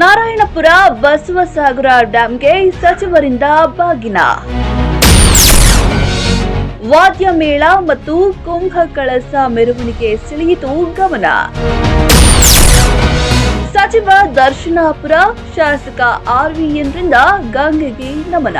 ನಾರಾಯಣಪುರ ಬಸವಸಾಗರ ಡ್ಯಾಂಗೆ ಸಚಿವರಿಂದ ಬಾಗಿನ. ವಾದ್ಯ ಮೇಳ ಮತ್ತು ಕುಂಭ ಕಳಸ ಮೆರವಣಿಗೆ ಸೆಳೆಯಿತು ಗಮನ. ಸಚಿವ ದರ್ಶನಾಪುರ, ಶಾಸಕ RVN ರಿಂದ ಗಂಗೆಗೆ ನಮನ.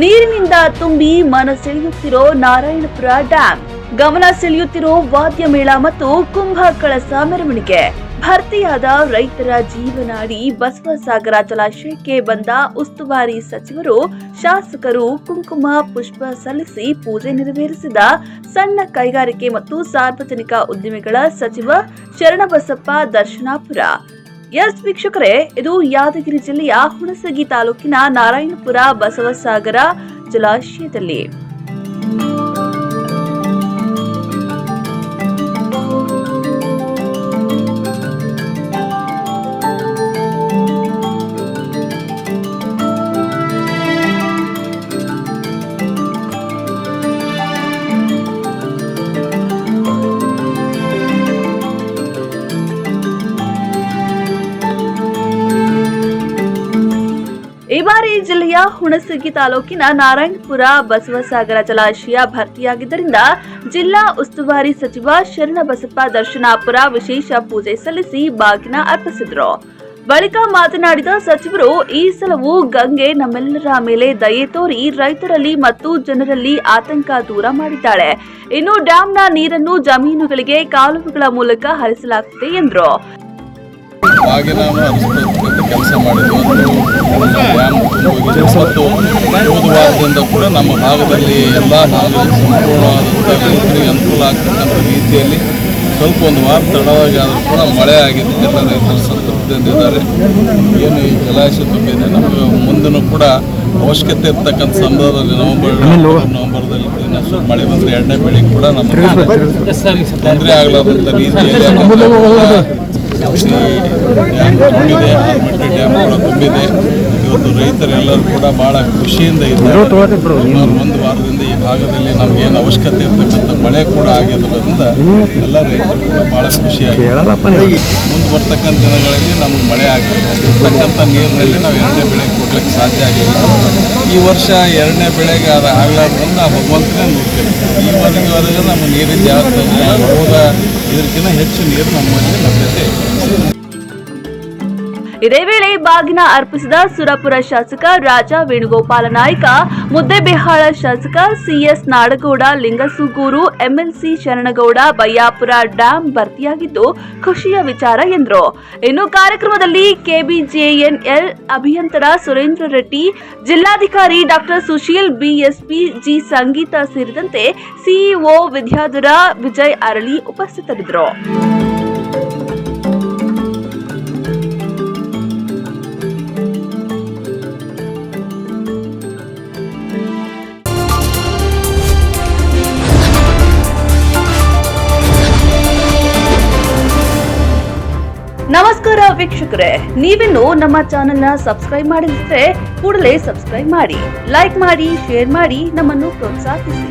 ನೀರಿನಿಂದ ತುಂಬಿ ಮನ ಸೆಳೆಯುತ್ತಿರೋ ನಾರಾಯಣಪುರ ಡ್ಯಾಂ, ಗಮನ ಸೆಳೆಯುತ್ತಿರೋ ವಾದ್ಯ ಮೇಳ ಮತ್ತು ಕುಂಭ ಕಳಸ ಮೆರವಣಿಗೆ. ಭರ್ತಿಯಾದ ರೈತರ ಜೀವನಾಡಿ ಬಸವಸಾಗರ ಜಲಾಶಯಕ್ಕೆ ಬಂದ ಉಸ್ತುವಾರಿ ಸಚಿವರು, ಶಾಸಕರು ಕುಂಕುಮ ಪುಷ್ಪ ಸಲ್ಲಿಸಿ ಪೂಜೆ ನೆರವೇರಿಸಿದ ಸಣ್ಣ ಕೈಗಾರಿಕೆ ಮತ್ತು ಸಾರ್ವಜನಿಕ ಉದ್ದಿಮೆಗಳ ಸಚಿವ ಶರಣಬಸಪ್ಪ ದರ್ಶನಾಪುರ. ವೀಕ್ಷಕರೇ, ಇದು ಯಾದಗಿರಿ ಜಿಲ್ಲೆಯ ಹುಣಸಗಿ ತಾಲೂಕಿನ ನಾರಾಯಣಪುರ ಬಸವಸಾಗರ ಜಲಾಶಯದಲ್ಲಿ ಈ ಬಾರಿ ಜಿಲ್ಲೆಯ ಹುಣಸಗಿ ತಾಲೂಕಿನ ನಾರಾಯಣಪುರ ಬಸವಸಾಗರ ಜಲಾಶಯ ಭರ್ತಿಯಾಗಿದ್ದರಿಂದ ಜಿಲ್ಲಾ ಉಸ್ತುವಾರಿ ಸಚಿವ ಶರಣಬಸಪ್ಪ ದರ್ಶನಾಪುರ ವಿಶೇಷ ಪೂಜೆ ಸಲ್ಲಿಸಿ ಬಾಗಿನ ಅರ್ಪಿಸಿದರು. ಬಳಿಕ ಮಾತನಾಡಿದ ಸಚಿವರು, ಈ ಸಲವೂ ಗಂಗೆ ನಮ್ಮೆಲ್ಲರ ಮೇಲೆ ದಯೆ ತೋರಿ ರೈತರಲ್ಲಿ ಮತ್ತು ಜನರಲ್ಲಿ ಆತಂಕ ದೂರ ಮಾಡಿದ್ದಾಳೆ. ಇನ್ನು ಡ್ಯಾಂನ ನೀರನ್ನು ಜಮೀನುಗಳಿಗೆ ಕಾಲುವೆಗಳ ಮೂಲಕ ಹರಿಸಲಾಗುತ್ತದೆ ಎಂದರು. ಕೆಲಸ ಮಾಡಿದ್ದು ಮತ್ತು ವಾರದಿಂದ ಕೂಡ ನಮ್ಮ ಭಾಗದಲ್ಲಿ ಎಲ್ಲ ಸಂಪೂರ್ಣವಾದಂಥ ರೈತರಿಗೆ ಅನುಕೂಲ ಆಗ್ತಕ್ಕಂಥ ರೀತಿಯಲ್ಲಿ ಸ್ವಲ್ಪ ಒಂದು ವಾರ ತಡವಾಗಿ ಆದರೂ ಕೂಡ ಮಳೆ ಆಗಿದೆ. ಎಲ್ಲ ರೈತರು ಸಂತೃಪ್ತಿಯಿಂದಿದ್ದಾರೆ. ಏನು ಈ ಜಲಾಶಯ ತುಂಬಿದೆ, ನಮಗೆ ಮುಂದೂ ಕೂಡ ಅವಶ್ಯಕತೆ ಇರ್ತಕ್ಕಂಥ ಸಂದರ್ಭದಲ್ಲಿ ನವೆಂಬರ್ದಲ್ಲಿ ಇನ್ನಷ್ಟು ಮಳೆ ಬಂದರೆ ಎರಡನೇ ಬೆಳೆಗೆ ಕೂಡ ನಮಗೆ ತೊಂದರೆ ಆಗಲಾರ್ದಂಥ ರೀತಿಯಲ್ಲಿ ತುಂಬಿದೆ. ಆಲ್ಮಟ್ಟಿ ಡ್ಯಾಮ್ ಕೂಡ ತುಂಬಿದೆ. ಇವತ್ತು ರೈತರೆಲ್ಲರೂ ಕೂಡ ಬಹಳ ಖುಷಿಯಿಂದ ಇದ್ದಾರೆ. ಒಂದು ವಾರದಿಂದ ಈ ಭಾಗದಲ್ಲಿ ನಮಗೇನು ಅವಶ್ಯಕತೆ ಇರ್ತಕ್ಕಂಥ ಮಳೆ ಕೂಡ ಆಗಿರೋದ್ರಿಂದ ಎಲ್ಲ ರೈತರು ಕೂಡ ಬಹಳ ಖುಷಿಯಾಗಿದೆ. ಮುಂದೆ ಬರ್ತಕ್ಕಂಥ ದಿನಗಳಲ್ಲಿ ನಮಗೆ ಮಳೆ ಆಗಿರ್ತಕ್ಕಂಥ ನೀರಿನಲ್ಲಿ ನಾವು ಎರಡನೇ ಬೆಳೆ ಕೊಡ್ಲಿಕ್ಕೆ ಸಾಧ್ಯ ಆಗಿಲ್ಲ. ಈ ವರ್ಷ ಎರಡನೇ ಬೆಳೆಗೆ ಅದು ಆಗಲಾರ್ದ್ರಿಂದ ನಾವು ಭಗವಂತನೇ ನೋಡ್ತೇವೆ. ಈವರೆಗೆ ನಮ್ಮ ನೀರಿನ ಯಾವ ಹೋದ ಇದಕ್ಕಿಂತ ಹೆಚ್ಚು ನೀರು ನಮ್ಮಲ್ಲಿ ಲಭ್ಯತೆ ಇದೆ. ಇದೇ ವೇಳೆ ಬಾಗಿನ ಅರ್ಪಿಸಿದ ಸುರಪುರ ಶಾಸಕ ರಾಜ ವೇಣುಗೋಪಾಲ ನಾಯ್ಕ, ಮುದ್ದೇಬಿಹಾಳ ಶಾಸಕ CS Nadagouda, Lingasugur MLC Sharanagouda, Bayyapur dam ಭರ್ತಿಯಾಗಿದ್ದು ಖುಷಿಯ ವಿಚಾರ ಎಂದರು. ಇನ್ನು ಕಾರ್ಯಕ್ರಮದಲ್ಲಿ KBJNL ಅಭಿಯಂತರ ಸುರೇಂದ್ರ ರೆಡ್ಡಿ, ಜಿಲ್ಲಾಧಿಕಾರಿ ಡಾ ಸುಶೀಲ್, BSP G ಸಂಗೀತ ಸೇರಿದಂತೆ CEO ವಿದ್ಯಾಧರ, ವಿಜಯ್ ಅರಳಿ ಉಪಸ್ಥಿತರಿದ್ದರು. ನಮಸ್ಕಾರ ವೀಕ್ಷಕರೇ, ನೀವಿನ್ನು ನಮ್ಮ ಚಾನೆಲ್ನ ಸಬ್ಸ್ಕ್ರೈಬ್ ಮಾಡಿದ್ರೆ ಕೂಡಲೇ ಸಬ್ಸ್ಕ್ರೈಬ್ ಮಾಡಿ, ಲೈಕ್ ಮಾಡಿ, ಶೇರ್ ಮಾಡಿ, ನಮ್ಮನ್ನು ಪ್ರೋತ್ಸಾಹಿಸಿ.